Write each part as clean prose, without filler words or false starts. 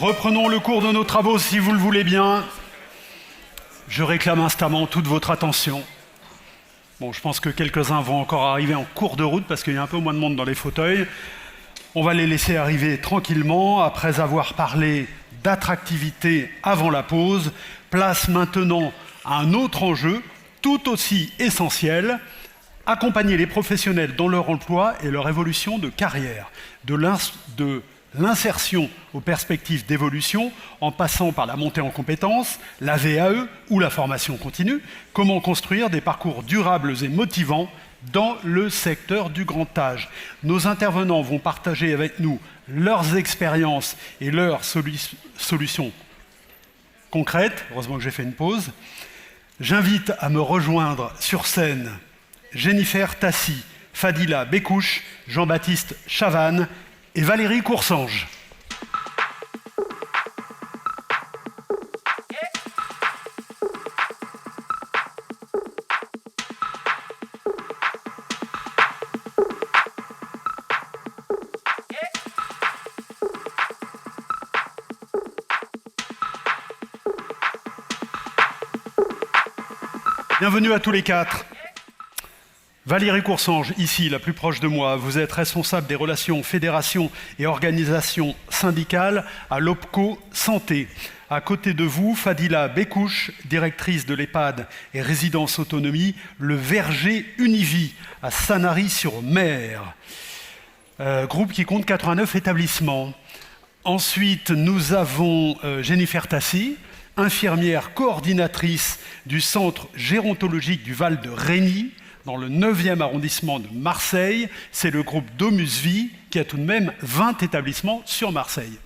Reprenons le cours de nos travaux si vous le voulez bien. Je réclame instamment toute votre attention. Bon, je pense que quelques-uns vont encore arriver en cours de route parce qu'il y a un peu moins de monde dans les fauteuils. On va les laisser arriver tranquillement après avoir parlé d'attractivité avant la pause. Place maintenant à un autre enjeu tout aussi essentiel, accompagner les professionnels dans leur emploi et leur évolution de carrière, de l'insertion aux perspectives d'évolution en passant par la montée en compétences, la VAE ou la formation continue, comment construire des parcours durables et motivants dans le secteur du grand âge. Nos intervenants vont partager avec nous leurs expériences et leurs solutions concrètes. Heureusement que j'ai fait une pause. J'invite à me rejoindre sur scène Jennifer Tassi, Fadila Bekouche, Jean-Baptiste Chavannes et Valérie Coursange. Bienvenue à tous les quatre. Valérie Coursange, ici, la plus proche de moi, vous êtes responsable des relations fédérations et organisations syndicales à l'OPCO Santé. À côté de vous, Fadila Bekouche, directrice de l'EHPAD et résidence autonomie, le Verger Univie à Sanary-sur-Mer, groupe qui compte 89 établissements. Ensuite, nous avons Jennifer Tassi, infirmière coordinatrice du centre gérontologique du Val de Rhény, dans le 9e arrondissement de Marseille. C'est le groupe Domus Vie qui a tout de même 20 établissements sur Marseille.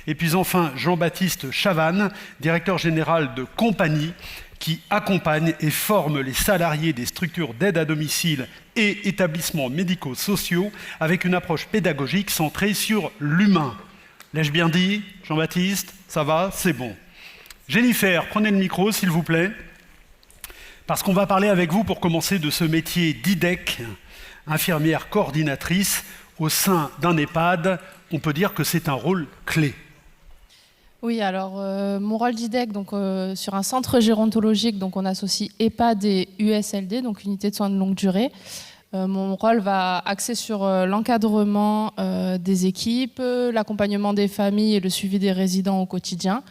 Et puis enfin, Jean-Baptiste Chavannes, directeur général de Compagnie, qui accompagne et forme les salariés des structures d'aide à domicile et établissements médico-sociaux avec une approche pédagogique centrée sur l'humain. L'ai-je bien dit, Jean-Baptiste? Ça va? C'est bon. Jennifer, prenez le micro, s'il vous plaît, parce qu'on va parler avec vous pour commencer de ce métier d'IDEC, infirmière coordinatrice au sein d'un EHPAD. On peut dire que c'est un rôle clé. Oui, alors mon rôle d'IDEC, donc sur un centre gérontologique, donc on associe EHPAD et USLD, donc unité de soins de longue durée. Mon rôle va axer sur l'encadrement des équipes, l'accompagnement des familles et le suivi des résidents au quotidien.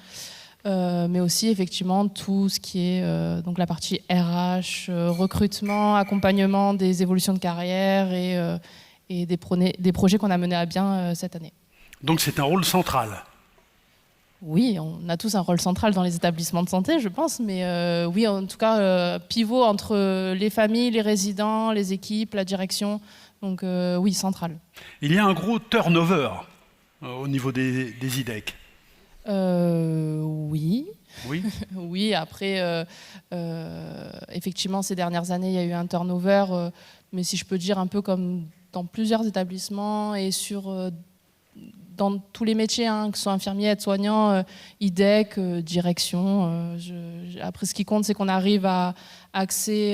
Mais aussi effectivement tout ce qui est donc la partie RH, recrutement, accompagnement des évolutions de carrière et des projets qu'on a menés à bien cette année. Donc c'est un rôle central. Oui, on a tous un rôle central dans les établissements de santé, je pense, mais oui, en tout cas, pivot entre les familles, les résidents, les équipes, la direction, donc oui, central. Il y a un gros turnover au niveau des IDEC. Oui. Oui. Oui, après, effectivement, ces dernières années, il y a eu un turnover, mais si je peux dire un peu comme dans plusieurs établissements et dans tous les métiers, que ce soit infirmier, aide-soignant, IDEC, direction. Après, ce qui compte, c'est qu'on arrive à axer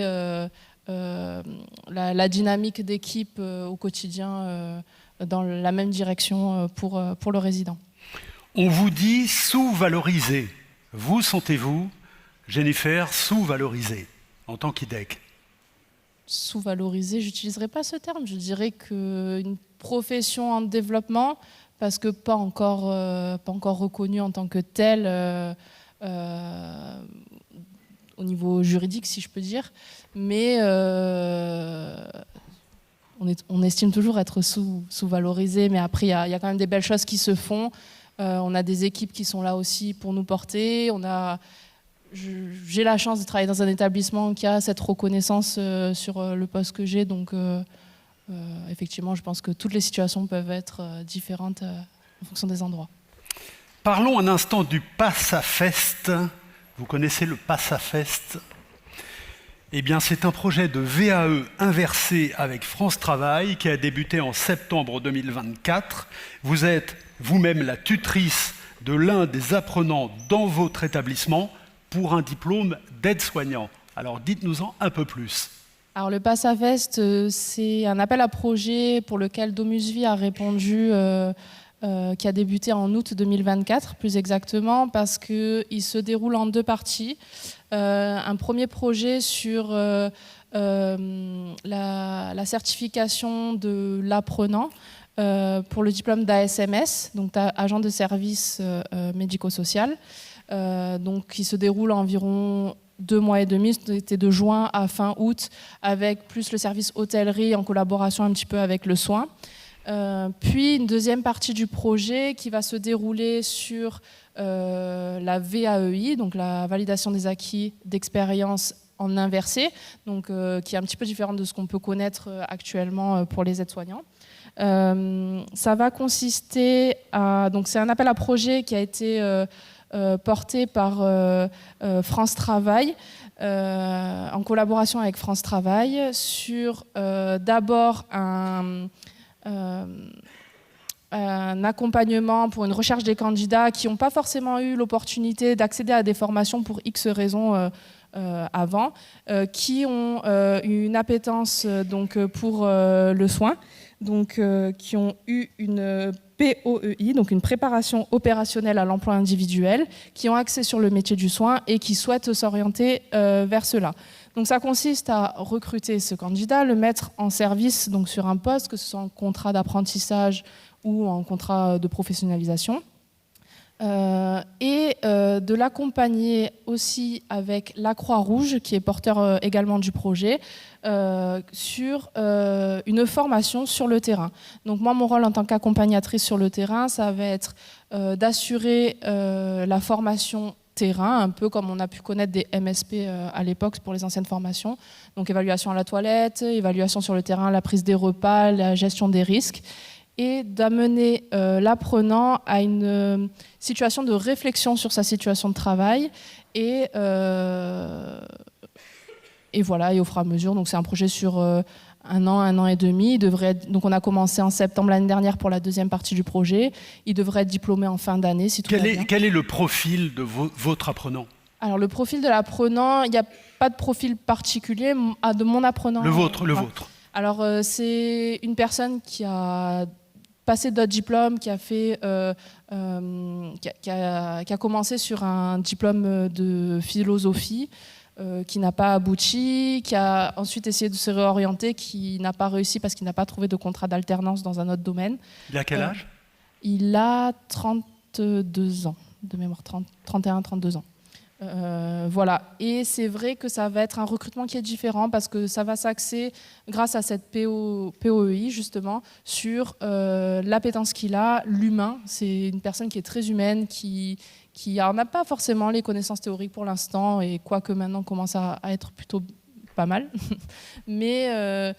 la dynamique d'équipe au quotidien dans la même direction pour le résident. On vous dit sous-valorisé. Vous sentez-vous, Jennifer, sous-valorisée en tant qu'IDEC? Sous-valorisé, je n'utiliserai pas ce terme. Je dirais qu'une profession en développement, parce que pas encore reconnue en tant que telle au niveau juridique, si je peux dire. Mais on estime toujours être sous-valorisé. Mais après, il y a quand même des belles choses qui se font. On a des équipes qui sont là aussi pour nous porter. J'ai la chance de travailler dans un établissement qui a cette reconnaissance sur le poste que j'ai. Donc, effectivement, je pense que toutes les situations peuvent être différentes en fonction des endroits. Parlons un instant du Passafest. Vous connaissez le Passafest? Eh bien, c'est un projet de VAE inversé avec France Travail qui a débuté en septembre 2024. Vous êtes vous-même la tutrice de l'un des apprenants dans votre établissement pour un diplôme d'aide-soignant. Alors, dites-nous-en un peu plus. Alors, le Passafest, c'est un appel à projet pour lequel Domus Vie a répondu qui a débuté en août 2024, plus exactement, parce qu'il se déroule en deux parties. Un premier projet sur la certification de l'apprenant pour le diplôme d'ASMS, donc agent de service médico-social, donc qui se déroule environ 2 mois et demi, c'était de juin à fin août, avec plus le service hôtellerie en collaboration un petit peu avec le soin. Puis une deuxième partie du projet qui va se dérouler sur la VAEI, donc la validation des acquis d'expérience en inversé, donc, qui est un petit peu différente de ce qu'on peut connaître actuellement pour les aides-soignants. Ça va consister à... Donc c'est un appel à projet qui a été porté par France Travail, en collaboration avec France Travail, sur d'abord un accompagnement pour une recherche des candidats qui n'ont pas forcément eu l'opportunité d'accéder à des formations pour X raisons avant, qui ont une appétence donc, pour le soin, donc, qui ont eu une POEI, donc une préparation opérationnelle à l'emploi individuel, qui ont accès sur le métier du soin et qui souhaitent s'orienter vers cela. Donc ça consiste à recruter ce candidat, le mettre en service donc sur un poste, que ce soit en contrat d'apprentissage ou en contrat de professionnalisation, et de l'accompagner aussi avec la Croix-Rouge, qui est porteur également du projet, sur une formation sur le terrain. Donc moi, mon rôle en tant qu'accompagnatrice sur le terrain, ça va être d'assurer la formation terrain, un peu comme on a pu connaître des MSP à l'époque pour les anciennes formations. Donc évaluation à la toilette, évaluation sur le terrain, la prise des repas, la gestion des risques, et d'amener l'apprenant à une situation de réflexion sur sa situation de travail et voilà, et au fur et à mesure. Donc c'est un projet sur 1 an et demi. Donc on a commencé en septembre l'année dernière pour la deuxième partie du projet. Il devrait être diplômé en fin d'année si tout va bien. Quel est le profil de votre apprenant? Alors le profil de l'apprenant, il n'y a pas de profil particulier de mon apprenant. Le vôtre. Alors c'est une personne qui a passé d'autres diplômes, qui a fait, qui a commencé sur un diplôme de philosophie, qui n'a pas abouti, qui a ensuite essayé de se réorienter, qui n'a pas réussi parce qu'il n'a pas trouvé de contrat d'alternance dans un autre domaine. Il a quel âge? Il a 32 ans, de mémoire, 31, 32 ans. Voilà. Et c'est vrai que ça va être un recrutement qui est différent parce que ça va s'axer, grâce à cette POEI justement, sur l'appétence qu'il a, l'humain. C'est une personne qui est très humaine, qui n'a pas forcément les connaissances théoriques pour l'instant, et quoique maintenant commence à être plutôt pas mal. mais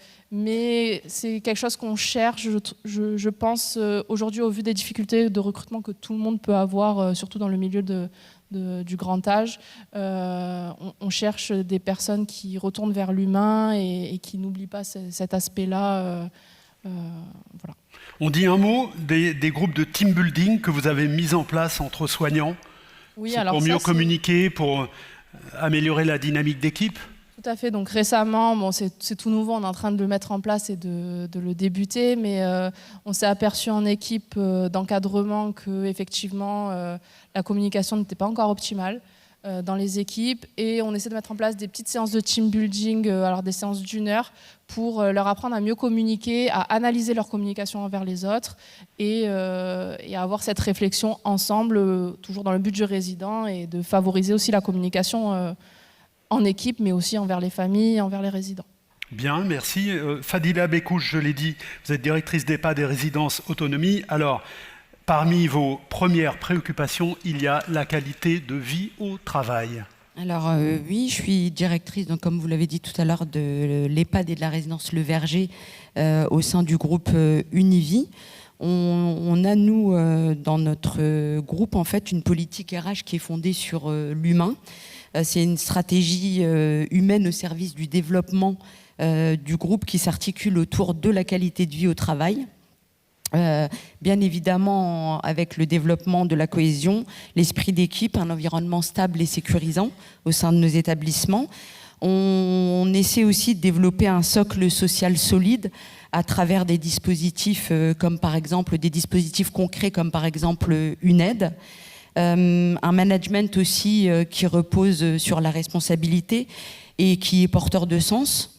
c'est quelque chose qu'on cherche, je pense, aujourd'hui, au vu des difficultés de recrutement que tout le monde peut avoir, surtout dans le milieu du grand âge. On cherche des personnes qui retournent vers l'humain et qui n'oublient pas cet aspect-là. Voilà. On dit un mot des groupes de team building que vous avez mis en place entre soignants. Oui, alors pour mieux communiquer, pour améliorer la dynamique d'équipe. Tout à fait. Donc récemment, c'est tout nouveau, on est en train de le mettre en place et de le débuter, mais on s'est aperçu en équipe d'encadrement que effectivement la communication n'était pas encore optimale dans les équipes, et on essaie de mettre en place des petites séances de team building, alors des séances d'1 heure, pour leur apprendre à mieux communiquer, à analyser leur communication envers les autres et à avoir cette réflexion ensemble, toujours dans le but du résident, et de favoriser aussi la communication en équipe, mais aussi envers les familles, envers les résidents. Bien, merci. Fadila Bekouche, je l'ai dit, vous êtes directrice d'EHPAD et résidence autonomie. Alors, parmi vos premières préoccupations, il y a la qualité de vie au travail. Alors oui, je suis directrice, donc, comme vous l'avez dit tout à l'heure, de l'EHPAD et de la résidence Le Verger au sein du groupe Univie. On a, nous, dans notre groupe, en fait, une politique RH qui est fondée sur l'humain. C'est une stratégie humaine au service du développement du groupe qui s'articule autour de la qualité de vie au travail. Bien évidemment, avec le développement de la cohésion, l'esprit d'équipe, un environnement stable et sécurisant au sein de nos établissements. On essaie aussi de développer un socle social solide à travers des dispositifs comme par exemple des dispositifs concrets comme par exemple une aide. Un management aussi qui repose sur la responsabilité et qui est porteur de sens.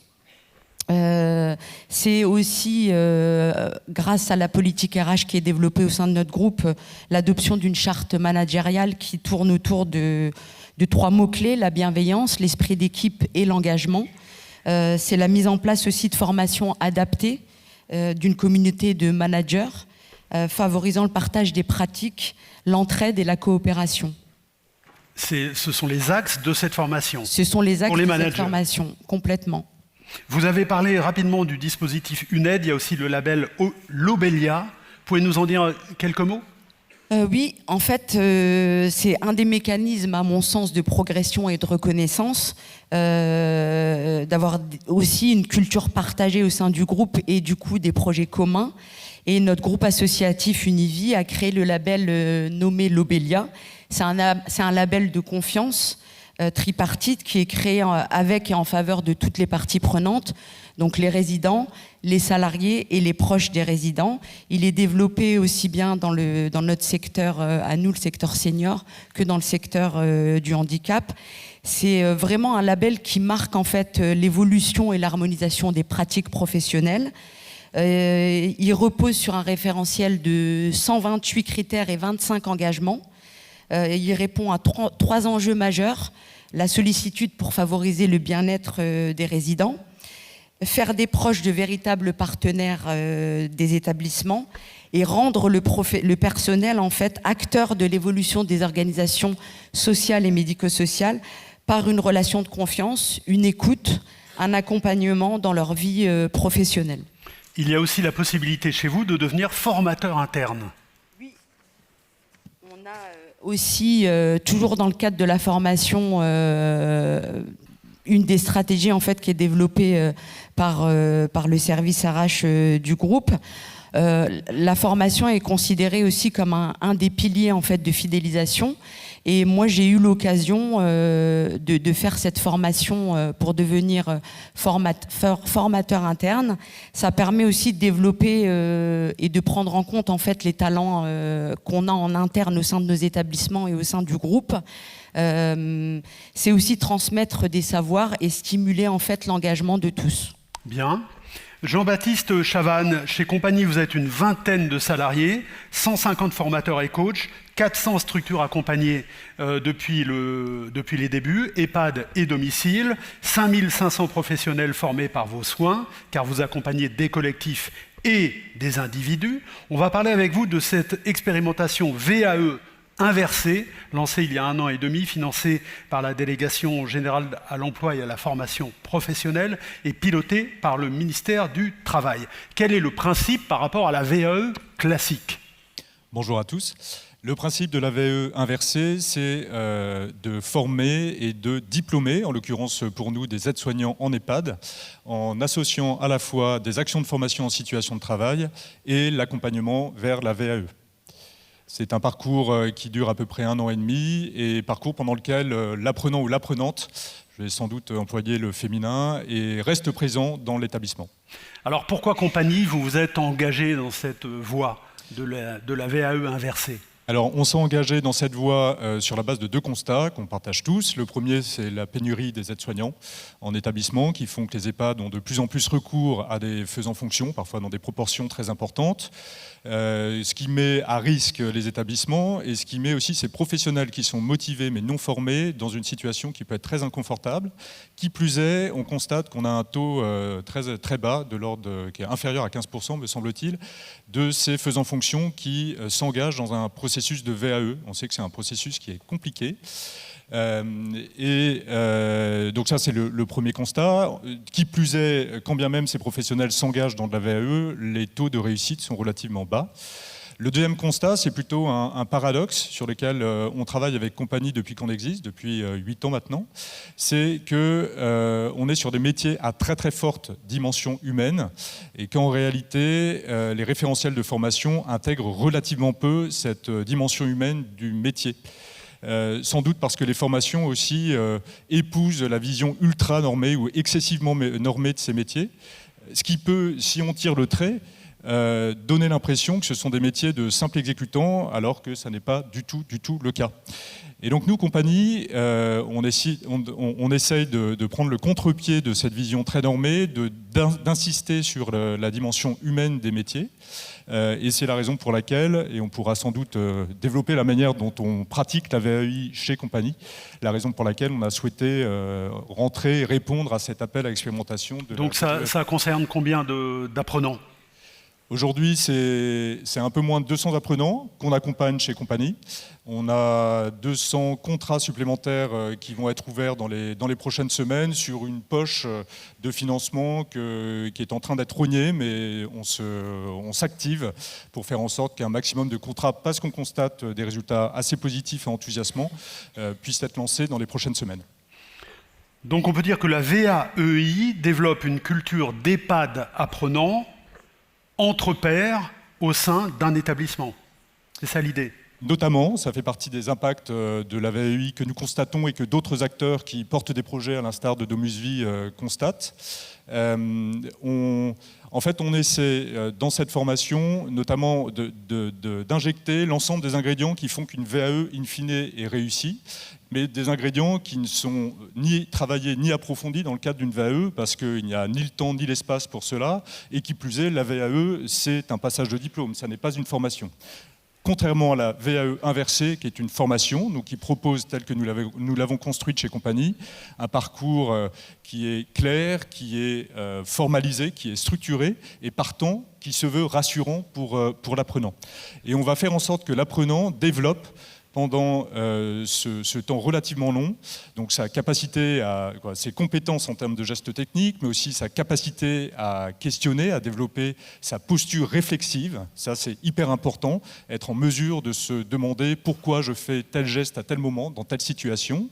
C'est aussi grâce à la politique RH qui est développée au sein de notre groupe, l'adoption d'une charte managériale qui tourne autour de 3 mots-clés, la bienveillance, l'esprit d'équipe et l'engagement. C'est la mise en place aussi de formations adaptées d'une communauté de managers, favorisant le partage des pratiques, l'entraide et la coopération. Ce sont les axes de cette formation. Ce sont les axes pour les de managers. cette formation, complètement. Vous avez parlé rapidement du dispositif UNED, il y a aussi le label Lobelia. Pouvez-vous nous en dire quelques mots ? Oui, en fait, c'est un des mécanismes, à mon sens, de progression et de reconnaissance, d'avoir aussi une culture partagée au sein du groupe et du coup des projets communs. Et notre groupe associatif Univie a créé le label nommé Lobelia. C'est un label de confiance tripartite qui est créé avec et en faveur de toutes les parties prenantes, donc les résidents, les salariés et les proches des résidents. Il est développé aussi bien dans notre secteur, à nous, le secteur senior, que dans le secteur du handicap. C'est vraiment un label qui marque en fait l'évolution et l'harmonisation des pratiques professionnelles. Il repose sur un référentiel de 128 critères et 25 engagements. Il répond à 3 enjeux majeurs. La sollicitude pour favoriser le bien-être des résidents, faire des proches de véritables partenaires des établissements et rendre le personnel en fait acteur de l'évolution des organisations sociales et médico-sociales par une relation de confiance, une écoute, un accompagnement dans leur vie professionnelle. Il y a aussi la possibilité chez vous de devenir formateur interne. Oui, on a aussi, toujours dans le cadre de la formation, une des stratégies en fait qui est développée par le service RH du groupe. La formation est considérée aussi comme un des piliers en fait de fidélisation. Et moi, j'ai eu l'occasion de faire cette formation pour devenir formateur interne. Ça permet aussi de développer et de prendre en compte en fait les talents qu'on a en interne au sein de nos établissements et au sein du groupe. C'est aussi transmettre des savoirs et stimuler en fait l'engagement de tous. Bien. Jean-Baptiste Chavannes, chez Compagnie, vous êtes une vingtaine de salariés, 150 formateurs et coachs, 400 structures accompagnées depuis les débuts, EHPAD et domicile, 5500 professionnels formés par vos soins, car vous accompagnez des collectifs et des individus. On va parler avec vous de cette expérimentation VAE inversée, lancée il y a 1 an et demi, financée par la Délégation générale à l'emploi et à la formation professionnelle et pilotée par le ministère du Travail. Quel est le principe par rapport à la VAE classique ? Bonjour à tous. Le principe de la VAE inversée, c'est de former et de diplômer, en l'occurrence pour nous des aides-soignants en EHPAD, en associant à la fois des actions de formation en situation de travail et l'accompagnement vers la VAE. C'est un parcours qui dure à peu près 1 an et demi, et parcours pendant lequel l'apprenant ou l'apprenante, je vais sans doute employer le féminin, et reste présent dans l'établissement. Alors pourquoi Compagnie, vous vous êtes engagé dans cette voie de la VAE inversée ? Alors, on s'est engagé dans cette voie sur la base de 2 constats qu'on partage tous. Le premier, c'est la pénurie des aides-soignants en établissement qui font que les EHPAD ont de plus en plus recours à des faisans-fonctions, parfois dans des proportions très importantes, ce qui met à risque les établissements et ce qui met aussi ces professionnels qui sont motivés mais non formés dans une situation qui peut être très inconfortable. Qui plus est, on constate qu'on a un taux très bas, de l'ordre qui est inférieur à 15%, me semble-t-il, de ces faisans-fonctions qui s'engagent dans un processus de VAE. On sait que c'est un processus qui est compliqué. Donc ça, c'est le premier constat. Qui plus est, quand bien même ces professionnels s'engagent dans de la VAE, les taux de réussite sont relativement bas. Le deuxième constat, c'est plutôt un paradoxe sur lequel on travaille avec Compagnie depuis qu'on existe, depuis 8 ans maintenant. C'est qu'on est sur des métiers à très très forte dimension humaine et qu'en réalité, les référentiels de formation intègrent relativement peu cette dimension humaine du métier. Sans doute parce que les formations aussi épousent la vision ultra normée ou excessivement normée de ces métiers. Ce qui peut, si on tire le trait, donner l'impression que ce sont des métiers de simples exécutants, alors que ça n'est pas du tout le cas. Et donc nous, compagnie, on essaye de prendre le contre-pied de cette vision très normée, d'insister sur la dimension humaine des métiers. Et c'est la raison pour laquelle, et on pourra sans doute développer la manière dont on pratique la VAEI chez compagnie, la raison pour laquelle on a souhaité rentrer et répondre à cet appel à l'expérimentation. Donc ça concerne combien d'apprenants ? Aujourd'hui, c'est un peu moins de 200 apprenants qu'on accompagne chez compagnie. On a 200 contrats supplémentaires qui vont être ouverts dans les prochaines semaines sur une poche de financement qui est en train d'être rognée, mais on s'active pour faire en sorte qu'un maximum de contrats, parce qu'on constate des résultats assez positifs et enthousiasmants, puissent être lancés dans les prochaines semaines. Donc on peut dire que la VAEI développe une culture d'EHPAD apprenant entre pairs au sein d'un établissement. C'est ça l'idée. Notamment, ça fait partie des impacts de la VAEI que nous constatons et que d'autres acteurs qui portent des projets à l'instar de DomusVi constatent. En fait, on essaie dans cette formation notamment d'injecter l'ensemble des ingrédients qui font qu'une VAE in fine est réussie, mais des ingrédients qui ne sont ni travaillés ni approfondis dans le cadre d'une VAE, parce qu'il n'y a ni le temps ni l'espace pour cela, et qui plus est, la VAE, c'est un passage de diplôme, ça n'est pas une formation. Contrairement à la VAE inversée, qui est une formation, donc qui propose, tel que nous l'avons construite chez Compagnie, un parcours qui est clair, qui est formalisé, qui est structuré, et partant, qui se veut rassurant pour l'apprenant. Et on va faire en sorte que l'apprenant développe pendant ce temps relativement long, donc sa capacité ses compétences en termes de gestes techniques, mais aussi sa capacité à questionner, à développer sa posture réflexive. Ça, c'est hyper important, être en mesure de se demander pourquoi je fais tel geste à tel moment, dans telle situation.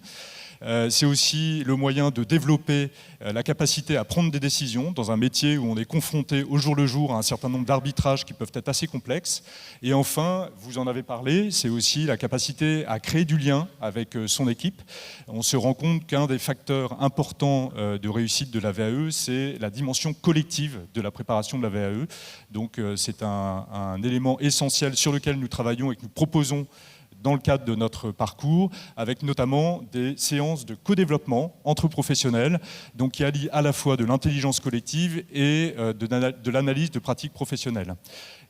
C'est aussi le moyen de développer la capacité à prendre des décisions dans un métier où on est confronté au jour le jour à un certain nombre d'arbitrages qui peuvent être assez complexes. Et enfin, vous en avez parlé, c'est aussi la capacité à créer du lien avec son équipe. On se rend compte qu'un des facteurs importants de réussite de la VAE, c'est la dimension collective de la préparation de la VAE. Donc c'est un élément essentiel sur lequel nous travaillons et que nous proposons dans le cadre de notre parcours, avec notamment des séances de co-développement entre professionnels, donc qui allient à la fois de l'intelligence collective et de l'analyse de pratiques professionnelles.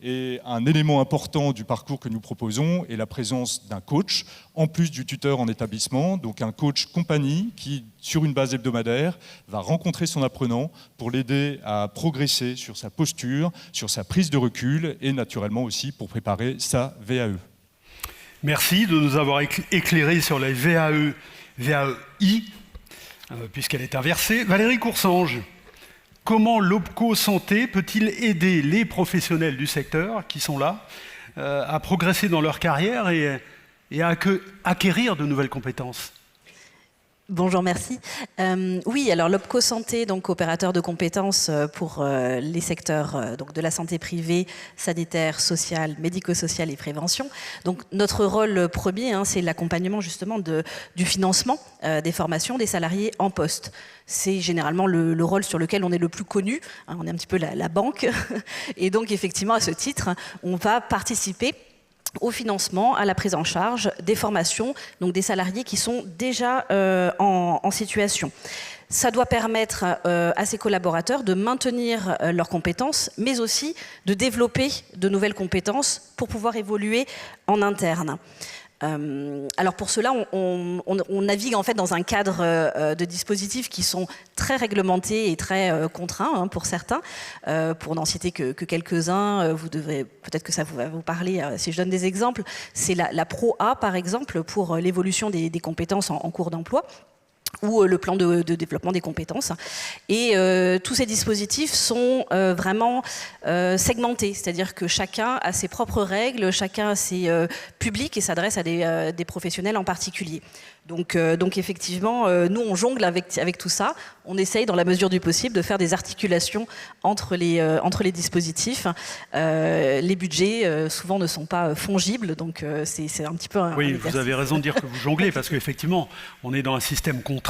Et un élément important du parcours que nous proposons est la présence d'un coach, en plus du tuteur en établissement, donc un coach compagnie qui, sur une base hebdomadaire, va rencontrer son apprenant pour l'aider à progresser sur sa posture, sur sa prise de recul et naturellement aussi pour préparer sa VAE. Merci de nous avoir éclairé sur la VAEI, puisqu'elle est inversée. Valérie Coursange, comment l'OPCO Santé peut-il aider les professionnels du secteur qui sont là à progresser dans leur carrière et à acquérir de nouvelles compétences ? Bonjour, merci. Oui, alors l'OPCO Santé, donc opérateur de compétences pour les secteurs donc de la santé privée, sanitaire, sociale, médico-sociale et prévention. Donc notre rôle premier, c'est l'accompagnement justement du financement des formations des salariés en poste. C'est généralement le rôle sur lequel on est le plus connu. On est un petit peu la banque. Et donc effectivement, à ce titre, on va participer au financement, à la prise en charge des formations, donc des salariés qui sont déjà en situation. Ça doit permettre à ces collaborateurs de maintenir leurs compétences, mais aussi de développer de nouvelles compétences pour pouvoir évoluer en interne. Alors pour cela, on navigue en fait dans un cadre de dispositifs qui sont très réglementés et très contraints pour certains. Pour n'en citer que quelques-uns, vous devrez peut-être que ça va vous parler si je donne des exemples. C'est la Pro A par exemple pour l'évolution des compétences en cours d'emploi, ou le plan de développement des compétences. Et tous ces dispositifs sont vraiment segmentés, c'est-à-dire que chacun a ses propres règles, chacun a ses publics et s'adresse à des professionnels en particulier. Donc effectivement, nous on jongle avec tout ça, on essaye dans la mesure du possible de faire des articulations entre les dispositifs. Les budgets souvent ne sont pas fongibles, donc c'est un petit peu un Oui, exercice. vous avez raison de dire que vous jonglez, parce qu'effectivement, on est dans un système contraint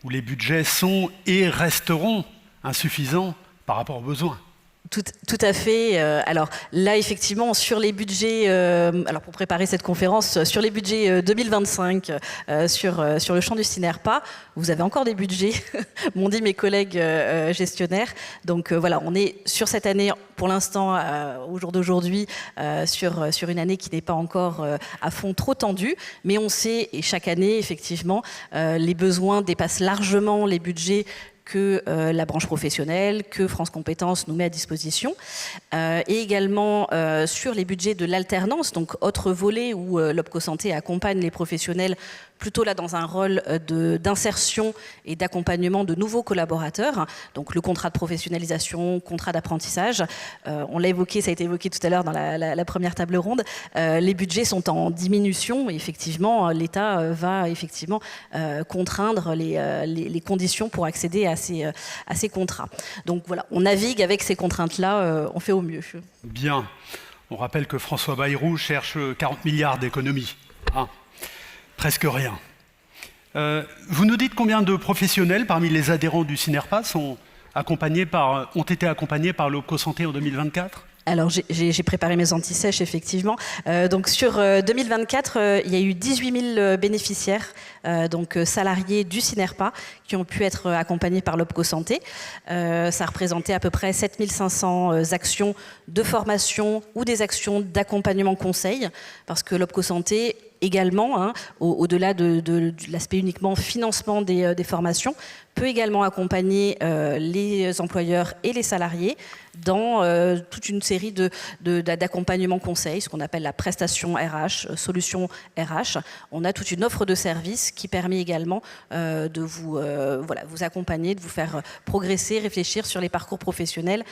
où les budgets sont et resteront insuffisants par rapport aux besoins. Tout à fait. Alors là, effectivement, sur les budgets, alors pour préparer cette conférence, sur les budgets 2025, sur le champ du CINERPA, vous avez encore des budgets, m'ont dit mes collègues gestionnaires. Donc voilà, on est sur cette année, pour l'instant, au jour d'aujourd'hui, sur une année qui n'est pas encore à fond trop tendue, mais on sait, et chaque année, effectivement, les besoins dépassent largement les budgets que la branche professionnelle, que France Compétences nous met à disposition. Et également sur les budgets de l'alternance, donc autre volet où l'OPCO Santé accompagne les professionnels plutôt là dans un rôle d'insertion et d'accompagnement de nouveaux collaborateurs. Donc le contrat de professionnalisation, contrat d'apprentissage. On l'a évoqué, ça a été évoqué tout à l'heure dans la première table ronde. Les budgets sont en diminution et effectivement, l'État va effectivement contraindre les conditions pour accéder à ces contrats. Donc voilà, on navigue avec ces contraintes-là, on fait au mieux. Bien. On rappelle que François Bayrou cherche 40 milliards d'économies. Hein. Presque rien. Vous nous dites combien de professionnels parmi les adhérents du CINERPA ont été accompagnés par l'OPCO Santé en 2024 ? Alors j'ai préparé mes anti-sèches, effectivement. Donc sur 2024, il y a eu 18 000 bénéficiaires, donc salariés du CINERPA, qui ont pu être accompagnés par l'OPCO Santé. Ça représentait à peu près 7 500 actions de formation ou des actions d'accompagnement conseil, parce que l'OPCO Santé également, au-delà de l'aspect uniquement financement des formations, peut également accompagner les employeurs et les salariés dans toute une série d'accompagnements conseils, ce qu'on appelle la prestation RH, solution RH. On a toute une offre de services qui permet également de vous accompagner, de vous faire progresser, réfléchir sur les parcours professionnels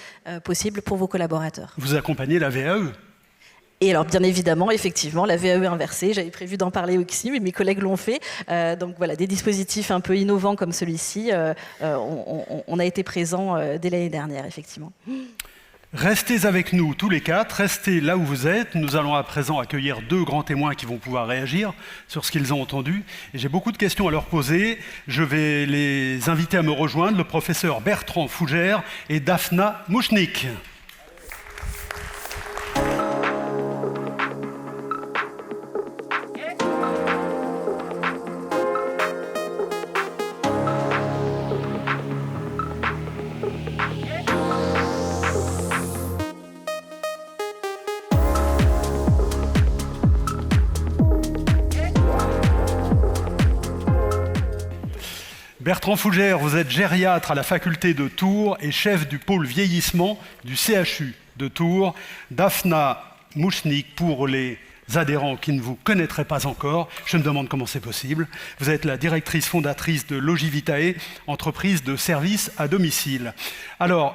possibles pour vos collaborateurs. Vous accompagnez la VAE ? Et alors, bien évidemment, effectivement, la VAE inversée, j'avais prévu d'en parler aussi, mais mes collègues l'ont fait. Donc voilà, des dispositifs un peu innovants comme celui-ci, on a été présents dès l'année dernière, effectivement. Restez avec nous tous les quatre, restez là où vous êtes. Nous allons à présent accueillir deux grands témoins qui vont pouvoir réagir sur ce qu'ils ont entendu. Et j'ai beaucoup de questions à leur poser. Je vais les inviter à me rejoindre, le professeur Bertrand Fougère et Daphna Mouchnik. Bertrand Fougère, vous êtes gériatre à la faculté de Tours et chef du pôle vieillissement du CHU de Tours. Daphna Mouchnik, pour les adhérents qui ne vous connaîtraient pas encore, je me demande comment c'est possible. Vous êtes la directrice fondatrice de Logivitae, entreprise de services à domicile. Alors,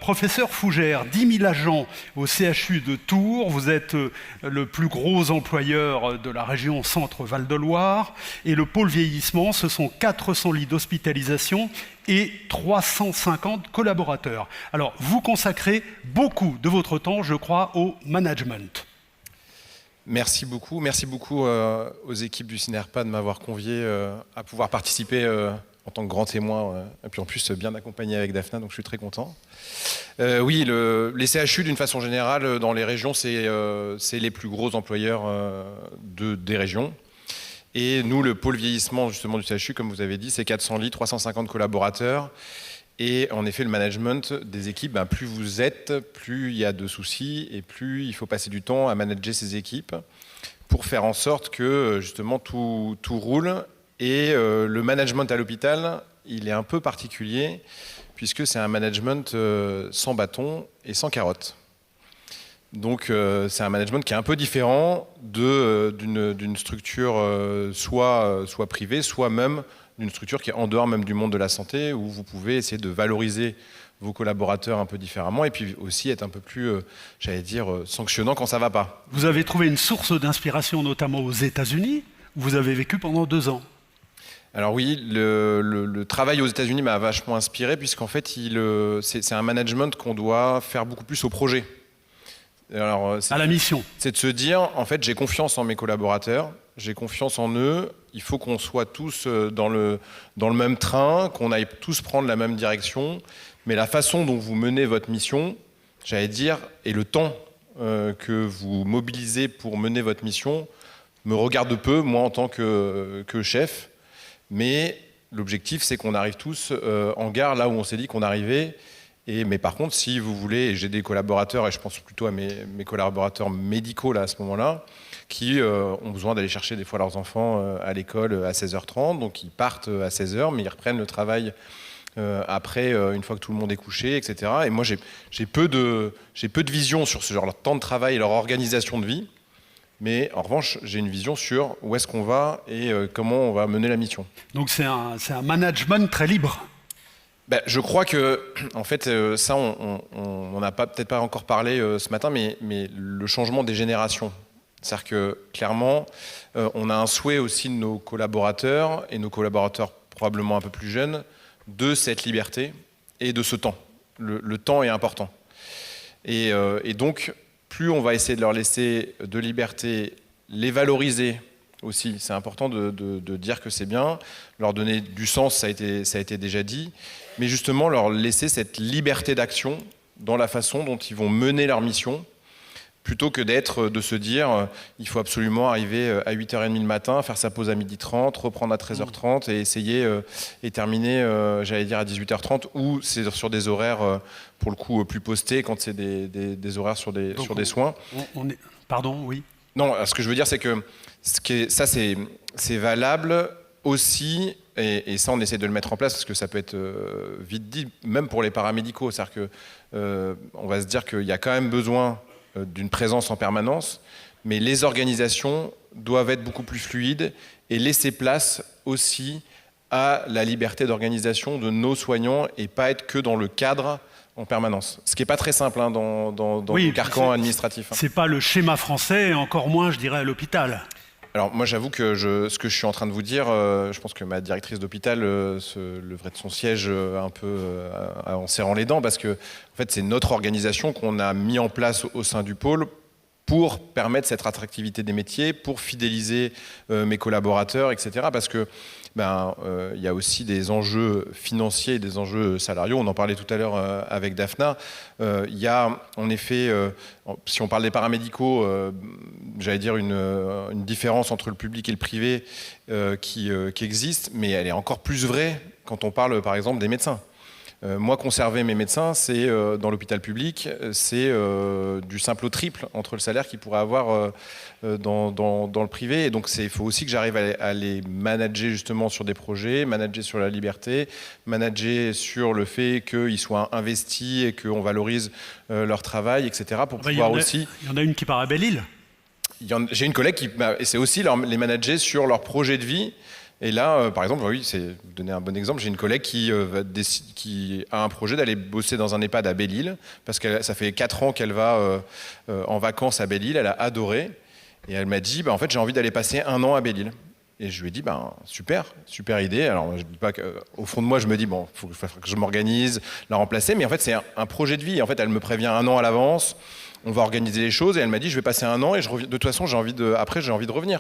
professeur Fougère, 10 000 agents au CHU de Tours, vous êtes le plus gros employeur de la région Centre-Val de Loire, et le pôle vieillissement, ce sont 400 lits d'hospitalisation et 350 collaborateurs. Alors, vous consacrez beaucoup de votre temps, je crois, au management. Merci beaucoup aux équipes du CINERPA de m'avoir convié à pouvoir participer en tant que grand témoin, et puis en plus bien accompagné avec Daphna, donc je suis très content. Oui, les CHU d'une façon générale dans les régions, c'est les plus gros employeurs des régions. Et nous, le pôle vieillissement justement du CHU, comme vous avez dit, c'est 400 lits, 350 collaborateurs. Et en effet, le management des équipes, plus vous êtes, plus il y a de soucis et plus il faut passer du temps à manager ces équipes pour faire en sorte que justement tout roule. Et le management à l'hôpital, il est un peu particulier puisque c'est un management sans bâton et sans carotte. Donc c'est un management qui est un peu différent d'une structure soit privée, soit même d'une structure qui est en dehors même du monde de la santé, où vous pouvez essayer de valoriser vos collaborateurs un peu différemment et puis aussi être un peu plus, sanctionnant quand ça ne va pas. Vous avez trouvé une source d'inspiration notamment aux États-Unis, où vous avez vécu pendant 2 ans. Alors oui, le travail aux États-Unis m'a vachement inspiré puisqu'en fait, c'est un management qu'on doit faire beaucoup plus au projet. Alors, à la mission. C'est de se dire, en fait, j'ai confiance en mes collaborateurs j'ai confiance en eux, il faut qu'on soit tous dans le même train, qu'on aille tous prendre la même direction, mais la façon dont vous menez votre mission, j'allais dire, et le temps que vous mobilisez pour mener votre mission, me regarde peu, moi en tant que chef, mais l'objectif c'est qu'on arrive tous en gare là où on s'est dit qu'on arrivait. Mais par contre, si vous voulez, et j'ai des collaborateurs, et je pense plutôt à mes collaborateurs médicaux là, à ce moment-là, qui ont besoin d'aller chercher des fois leurs enfants à l'école à 16h30, donc ils partent à 16h, mais ils reprennent le travail après, une fois que tout le monde est couché, etc. Et moi, j'ai peu de vision sur ce genre de temps de travail et leur organisation de vie, mais en revanche, j'ai une vision sur où est-ce qu'on va et comment on va mener la mission. Donc c'est un management très libre. Ben, je crois que, en fait, ça, on n'a peut-être pas encore parlé ce matin, mais le changement des générations. C'est-à-dire que, clairement, on a un souhait aussi de nos collaborateurs, et nos collaborateurs probablement un peu plus jeunes, de cette liberté et de ce temps. Le temps est important. Et donc, plus on va essayer de leur laisser de liberté, les valoriser aussi, c'est important de dire que c'est bien, leur donner du sens, ça a été déjà dit, mais justement leur laisser cette liberté d'action dans la façon dont ils vont mener leur mission, plutôt que de se dire il faut absolument arriver à 8h30 le matin, faire sa pause à 12h30, reprendre à 13h30 et essayer et terminer, j'allais dire, à 18h30, ou c'est sur des horaires, pour le coup, plus postés, quand c'est des horaires sur des soins. Pardon, oui. Non, ce que je veux dire, c'est que ça, c'est valable aussi, et ça, on essaie de le mettre en place, parce que ça peut être vite dit, même pour les paramédicaux. C'est-à-dire qu'on va se dire qu'il y a quand même besoin d'une présence en permanence, mais les organisations doivent être beaucoup plus fluides et laisser place aussi à la liberté d'organisation de nos soignants et pas être que dans le cadre en permanence. Ce qui n'est pas très simple dans le carcan administratif. C'est pas le schéma français, et encore moins, je dirais, à l'hôpital. Alors moi, j'avoue que ce que je suis en train de vous dire, je pense que ma directrice d'hôpital se leverait de son siège un peu en serrant les dents, parce que en fait, c'est notre organisation qu'on a mis en place au sein du pôle pour permettre cette attractivité des métiers, pour fidéliser mes collaborateurs, etc. Parce que il y a aussi des enjeux financiers et des enjeux salariaux. On en parlait tout à l'heure avec Daphna. Il y a en effet, si on parle des paramédicaux, j'allais dire une différence entre le public et le privé qui existe, mais elle est encore plus vraie quand on parle par exemple des médecins. Moi, conserver mes médecins, c'est dans l'hôpital public, c'est du simple au triple entre le salaire qu'ils pourraient avoir dans le privé. Et donc, il faut aussi que j'arrive à les manager justement sur des projets, manager sur la liberté, manager sur le fait qu'ils soient investis et qu'on valorise leur travail, etc. Pour pouvoir aussi... Il y en a une qui part à Belle-Île. J'ai une collègue qui... Et c'est aussi les manager sur leur projet de vie. Et là, par exemple, oui, c'est vous donner un bon exemple, j'ai une collègue qui a un projet d'aller bosser dans un EHPAD à Belle-Île, parce que ça fait 4 ans qu'elle va en vacances à Belle-Île, elle a adoré, et elle m'a dit, en fait, j'ai envie d'aller passer 1 an à Belle-Île. Et je lui ai dit, super idée. Alors, je dis pas qu'au fond de moi, je me dis, il faut que je m'organise, la remplacer, mais en fait, c'est un projet de vie. En fait, elle me prévient 1 an à l'avance, on va organiser les choses, et elle m'a dit, je vais passer 1 an, et de toute façon, après, j'ai envie de revenir.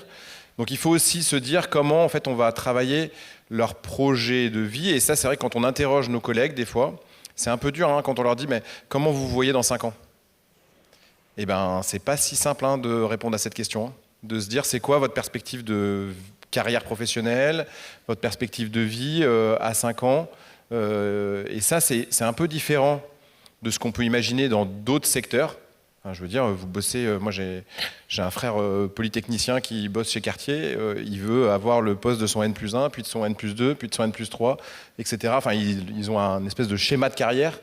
Donc il faut aussi se dire comment en fait on va travailler leur projet de vie. Et ça, c'est vrai que quand on interroge nos collègues, des fois, c'est un peu dur quand on leur dit mais comment vous vous voyez dans 5 ans ? Eh bien, c'est pas si simple de répondre à cette question, de se dire c'est quoi votre perspective de carrière professionnelle, votre perspective de vie à 5 ans. Et ça, c'est un peu différent de ce qu'on peut imaginer dans d'autres secteurs. Je veux dire, vous bossez, moi j'ai un frère polytechnicien qui bosse chez Cartier, il veut avoir le poste de son N+1, puis de son N+2, puis de son N+3, etc. Enfin, ils ont un espèce de schéma de carrière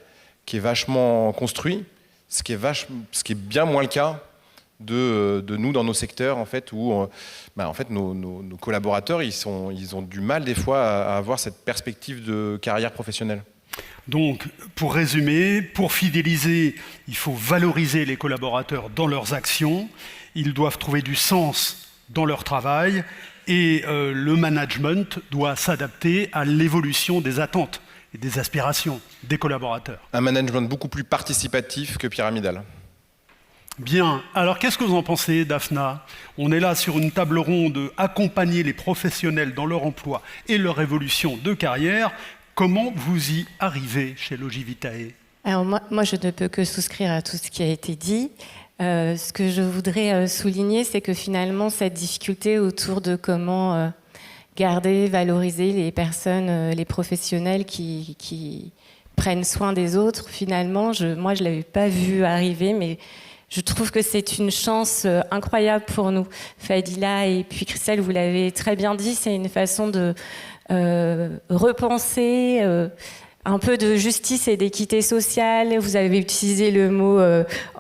qui est vachement construit, ce qui est bien moins le cas de nous dans nos secteurs, en fait, où en fait, nos collaborateurs, ils ont du mal des fois à avoir cette perspective de carrière professionnelle. Donc, pour résumer, pour fidéliser, il faut valoriser les collaborateurs dans leurs actions, ils doivent trouver du sens dans leur travail et le management doit s'adapter à l'évolution des attentes et des aspirations des collaborateurs. Un management beaucoup plus participatif que pyramidal. Bien. Alors, qu'est-ce que vous en pensez, Daphna? On est là sur une table ronde, accompagner les professionnels dans leur emploi et leur évolution de carrière. Comment vous y arrivez chez Logivitae? Alors moi, je ne peux que souscrire à tout ce qui a été dit. Ce que je voudrais souligner, c'est que finalement, cette difficulté autour de comment garder, valoriser les personnes, les professionnels qui prennent soin des autres, finalement, moi, je ne l'avais pas vu arriver, mais je trouve que c'est une chance incroyable pour nous. Fadila et puis Christelle, vous l'avez très bien dit, c'est une façon de repenser un peu de justice et d'équité sociale. Vous avez utilisé le mot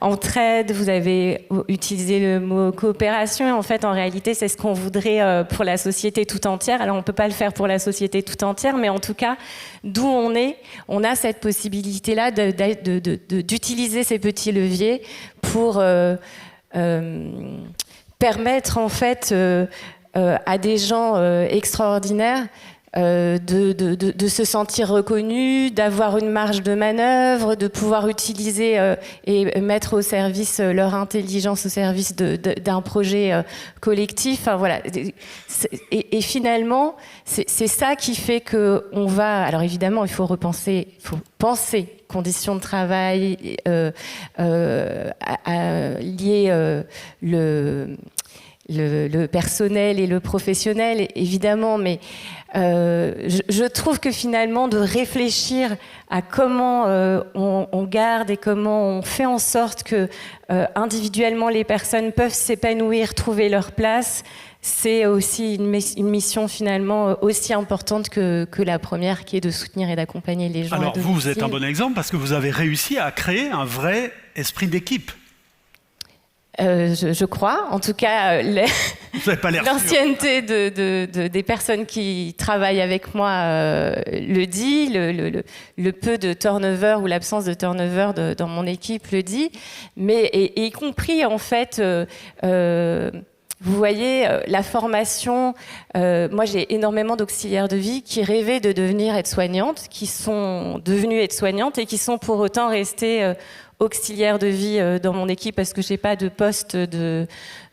entraide, vous avez utilisé le mot coopération. Et en fait, en réalité, c'est ce qu'on voudrait pour la société tout entière. Alors, on ne peut pas le faire pour la société tout entière, mais en tout cas, d'où on est, on a cette possibilité-là d'utiliser ces petits leviers pour permettre, en fait, à des gens extraordinaires de se sentir reconnus, d'avoir une marge de manœuvre, de pouvoir utiliser et mettre au service leur intelligence au service d'un projet collectif. Enfin, voilà. Et finalement, c'est ça qui fait que on va. Alors évidemment, il faut penser conditions de travail, lier le personnel et le professionnel, évidemment, mais je trouve que finalement, de réfléchir à comment on garde et comment on fait en sorte que individuellement les personnes peuvent s'épanouir, trouver leur place, c'est aussi une mission finalement aussi importante que la première, qui est de soutenir et d'accompagner les gens. Alors vous êtes un bon exemple parce que vous avez réussi à créer un vrai esprit d'équipe. Je crois, en tout cas, l'ancienneté des personnes qui travaillent avec moi le dit, le peu de turnover ou l'absence de turnover dans mon équipe le dit, mais et y compris en fait, vous voyez, la formation, moi j'ai énormément d'auxiliaires de vie qui rêvaient de devenir aides-soignantes, qui sont devenues aides-soignantes et qui sont pour autant restées auxiliaire de vie dans mon équipe parce que j'ai pas de poste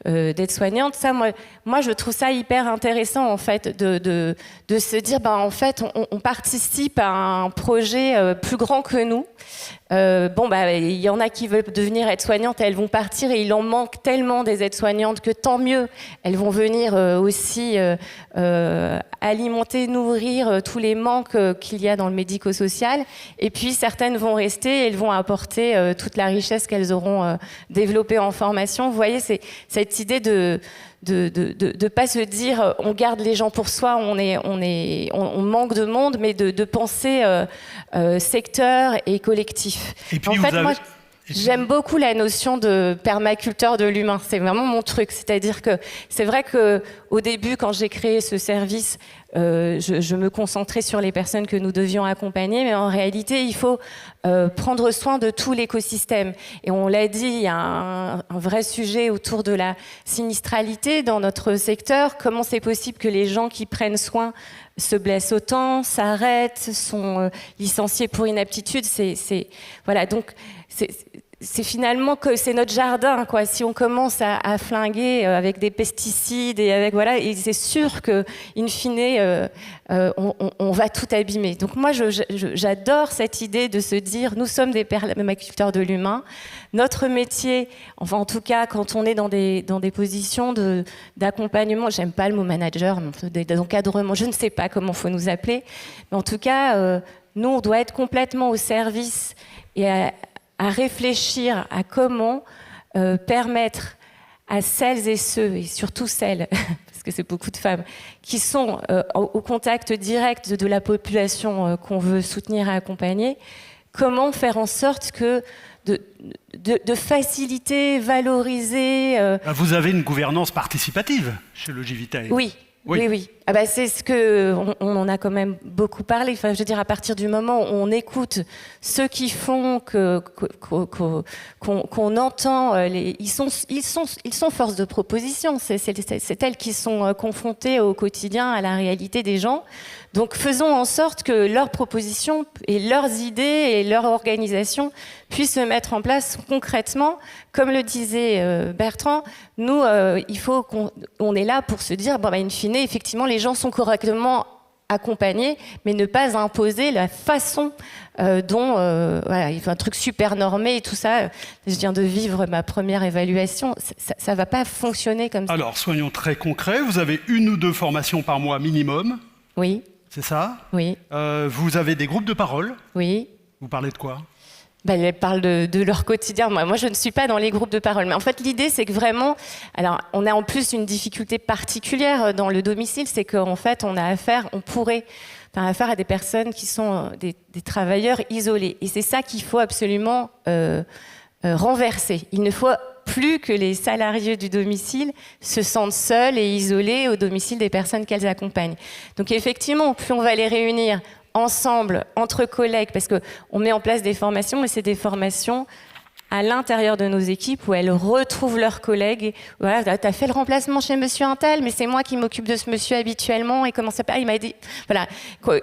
d'aide-soignante. Ça, moi, je trouve ça hyper intéressant en fait de se dire, en fait, on participe à un projet plus grand que nous. Il y en a qui veulent devenir aides-soignantes, elles vont partir et il en manque tellement des aides-soignantes que tant mieux, elles vont venir aussi alimenter, nourrir tous les manques qu'il y a dans le médico-social. Et puis certaines vont rester et elles vont apporter toute la richesse qu'elles auront développée en formation. Vous voyez, c'est cette idée de pas se dire on garde les gens pour soi, on manque de monde, mais de penser secteur et collectif. Et puis en fait, moi, j'aime beaucoup la notion de permaculteur de l'humain. C'est vraiment mon truc. C'est-à-dire que c'est vrai que au début, quand j'ai créé ce service, je me concentrais sur les personnes que nous devions accompagner, mais en réalité, il faut prendre soin de tout l'écosystème. Et on l'a dit, il y a un vrai sujet autour de la sinistralité dans notre secteur. Comment c'est possible que les gens qui prennent soin se blessent autant, s'arrêtent, sont licenciés pour inaptitude? Voilà, donc c'est finalement que c'est notre jardin, quoi. Si on commence à flinguer avec des pesticides et avec voilà, et c'est sûr que in fine on va tout abîmer. Donc moi j'adore cette idée de se dire nous sommes des permaculteurs de l'humain. Notre métier, enfin en tout cas quand on est dans des positions d'accompagnement, j'aime pas le mot manager, d'encadrement, je ne sais pas comment faut nous appeler, mais en tout cas nous on doit être complètement au service et à réfléchir à comment permettre à celles et ceux, et surtout celles, parce que c'est beaucoup de femmes, qui sont au contact direct de la population qu'on veut soutenir et accompagner, comment faire en sorte que de faciliter, valoriser... Vous avez une gouvernance participative chez Logivitae. Oui. Oui. Oui, oui. Ah bah, c'est ce que on en a quand même beaucoup parlé. Enfin, je veux dire, à partir du moment où on écoute ceux qui font qu'on entend, ils sont force de proposition. C'est elles qui sont confrontées au quotidien à la réalité des gens. Donc, faisons en sorte que leurs propositions et leurs idées et leur organisation puissent se mettre en place concrètement. Comme le disait Bertrand, nous, il faut on est là pour se dire, bon, bah, in fine, effectivement, les gens sont correctement accompagnés, mais ne pas imposer la façon dont, voilà, il faut un truc super normé et tout ça. Je viens de vivre ma première évaluation, ça va pas fonctionner comme ça. Alors, soyons très concrets. Vous avez 1 ou 2 formations par mois minimum. Oui, C'est ça? oui, Vous avez des groupes de parole. oui. Vous parlez de quoi? Ben, elles parlent de leur quotidien. Moi, je ne suis pas dans les groupes de parole. Mais en fait, l'idée, c'est que vraiment... Alors, on a en plus une difficulté particulière dans le domicile, c'est qu'en fait, on pourrait faire affaire à des personnes qui sont des travailleurs isolés. Et c'est ça qu'il faut absolument renverser. Il ne faut plus que les salariés du domicile se sentent seuls et isolés au domicile des personnes qu'elles accompagnent. Donc, effectivement, plus on va les réunir ensemble, entre collègues, parce qu'on met en place des formations, mais c'est des formations à l'intérieur de nos équipes où elles retrouvent leurs collègues. Voilà, tu as fait le remplacement chez monsieur Untel, mais c'est moi qui m'occupe de ce monsieur habituellement, et comment ça passe, il m'a dit... Voilà.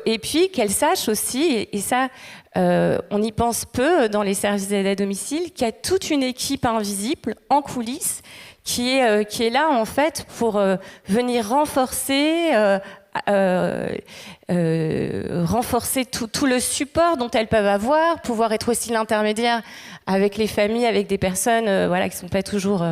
Et puis qu'elles sachent aussi, et ça, on y pense peu dans les services d'aide à domicile, qu'il y a toute une équipe invisible, en coulisses, qui est là, en fait, pour venir renforcer... renforcer tout le support dont elles peuvent avoir, pouvoir être aussi l'intermédiaire avec les familles, avec des personnes voilà, qui ne sont pas toujours...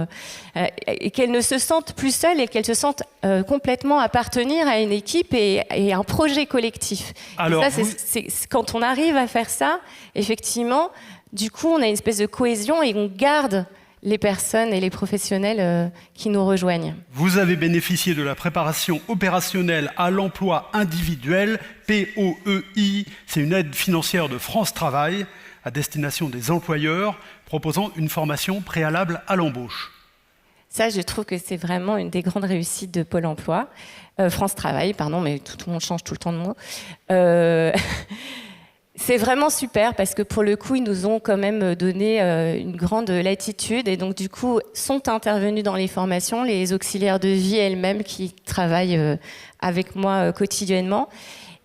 et qu'elles ne se sentent plus seules et qu'elles se sentent complètement appartenir à une équipe et un projet collectif. Alors, et ça, quand on arrive à faire ça, effectivement, du coup, on a une espèce de cohésion et on garde les personnes et les professionnels qui nous rejoignent. Vous avez bénéficié de la préparation opérationnelle à l'emploi individuel, POEI. C'est une aide financière de France Travail à destination des employeurs proposant une formation préalable à l'embauche. Ça, je trouve que c'est vraiment une des grandes réussites de Pôle emploi. France Travail, pardon, mais tout le monde change tout le temps de mot. C'est vraiment super parce que pour le coup, ils nous ont quand même donné une grande latitude et donc du coup, sont intervenus dans les formations les auxiliaires de vie elles-mêmes qui travaillent avec moi quotidiennement.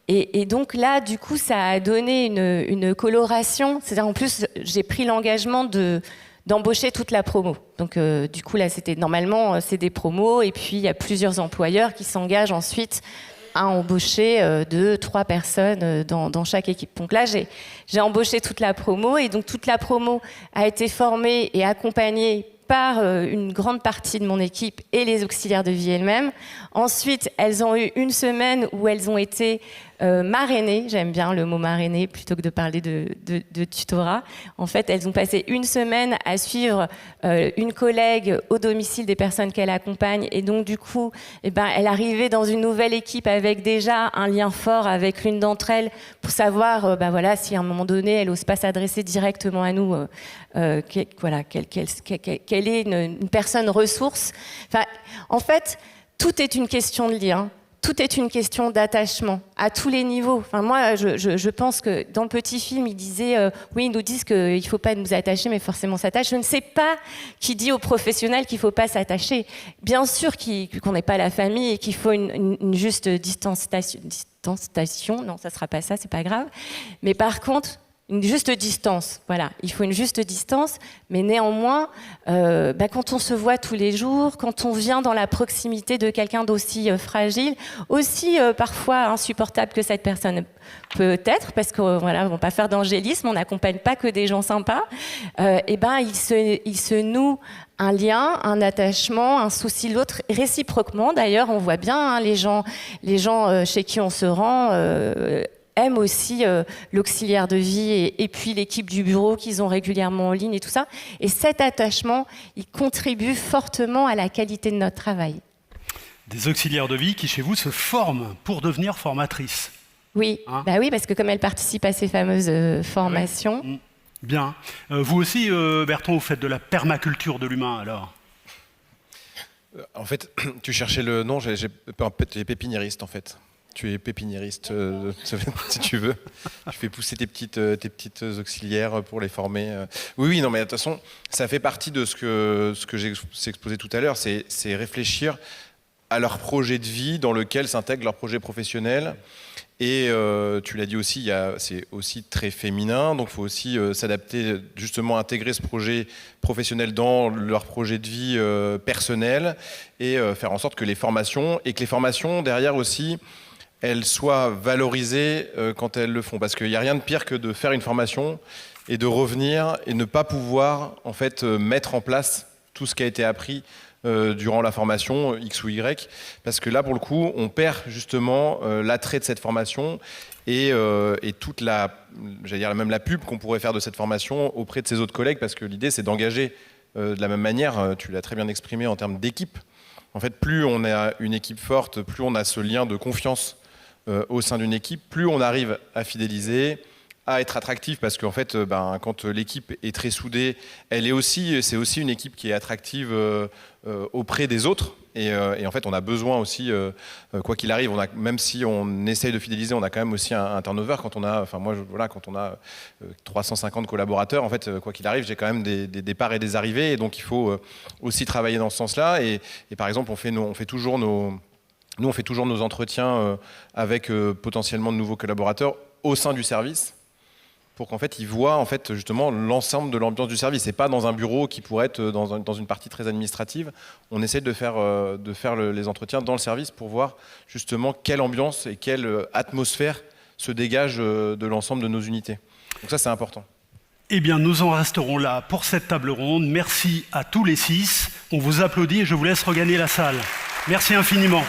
Et donc là, du coup, ça a donné une coloration. C'est-à-dire, en plus, j'ai pris l'engagement d'embaucher toute la promo. Donc, du coup, là, normalement, c'est des promos et puis il y a plusieurs employeurs qui s'engagent ensuite à embaucher 2-3 personnes dans chaque équipe. Donc là, j'ai embauché toute la promo et donc toute la promo a été formée et accompagnée par une grande partie de mon équipe et les auxiliaires de vie elles-mêmes. Ensuite, elles ont eu une semaine où elles ont été marrainées. J'aime bien le mot marrainer plutôt que de parler de tutorat. En fait, elles ont passé une semaine à suivre une collègue au domicile des personnes qu'elle accompagne. Et donc, du coup, elle arrivait dans une nouvelle équipe avec déjà un lien fort avec l'une d'entre elles pour savoir voilà, si à un moment donné, elle n'ose pas s'adresser directement à nous, quelle est une personne ressource. Enfin, en fait, tout est une question de lien. Tout est une question d'attachement à tous les niveaux. Enfin, moi, je pense que dans le petit film, ils disaient, oui, ils nous disent qu'il ne faut pas nous attacher, mais forcément s'attacher. Je ne sais pas qui dit aux professionnels qu'il ne faut pas s'attacher. Bien sûr qu'on n'est pas la famille et qu'il faut une juste distanciation. Non, ça ne sera pas ça, c'est pas grave. Mais par contre, une juste distance, voilà. Il faut une juste distance, mais néanmoins, quand on se voit tous les jours, quand on vient dans la proximité de quelqu'un d'aussi fragile, aussi parfois insupportable que cette personne peut être, parce qu'on ne va pas faire d'angélisme, on n'accompagne pas que des gens sympas, il se noue un lien, un attachement, un souci de l'autre, réciproquement. D'ailleurs, on voit bien les gens chez qui on se rend aiment aussi l'auxiliaire de vie et puis l'équipe du bureau qu'ils ont régulièrement en ligne et tout ça. Et cet attachement, il contribue fortement à la qualité de notre travail. Des auxiliaires de vie qui, chez vous, se forment pour devenir formatrices. Oui, oui, parce que comme elles participent à ces fameuses formations... Oui. Bien. Vous aussi, Bertrand, vous faites de la permaculture de l'humain, alors? En fait, tu cherchais le nom, tu es pépiniériste en fait. Tu es pépiniériste, si tu veux. Tu fais pousser tes petites auxiliaires pour les former. Oui, non, mais de toute façon, ça fait partie de ce que j'ai exposé tout à l'heure, c'est réfléchir à leur projet de vie dans lequel s'intègre leur projet professionnel. Et tu l'as dit aussi, c'est aussi très féminin, donc il faut aussi s'adapter, justement intégrer ce projet professionnel dans leur projet de vie personnel et faire en sorte que les formations, derrière aussi, elles soient valorisées quand elles le font. Parce qu'il n'y a rien de pire que de faire une formation et de revenir et ne pas pouvoir en fait mettre en place tout ce qui a été appris durant la formation X ou Y, parce que là pour le coup on perd justement l'attrait de cette formation et toute j'allais dire même la pub qu'on pourrait faire de cette formation auprès de ses autres collègues, parce que l'idée c'est d'engager de la même manière, tu l'as très bien exprimé en termes d'équipe. En fait, plus on a une équipe forte, plus on a ce lien de confiance au sein d'une équipe, plus on arrive à fidéliser, à être attractif, parce qu'en fait, quand l'équipe est très soudée, c'est aussi une équipe qui est attractive auprès des autres. Et en fait, on a besoin aussi, quoi qu'il arrive, même si on essaye de fidéliser, on a quand même aussi un turnover. Quand on a 350 collaborateurs, en fait, quoi qu'il arrive, j'ai quand même des départs et des arrivées. Et donc, il faut aussi travailler dans ce sens-là. Et par exemple, on fait toujours nos entretiens avec potentiellement de nouveaux collaborateurs au sein du service, pour qu'en fait ils voient en fait justement l'ensemble de l'ambiance du service, et pas dans un bureau qui pourrait être dans une partie très administrative. On essaie de faire les entretiens dans le service pour voir justement quelle ambiance et quelle atmosphère se dégage de l'ensemble de nos unités. Donc ça c'est important. Eh bien, nous en resterons là pour cette table ronde. Merci à tous les 6. On vous applaudit et je vous laisse regagner la salle. Merci infiniment.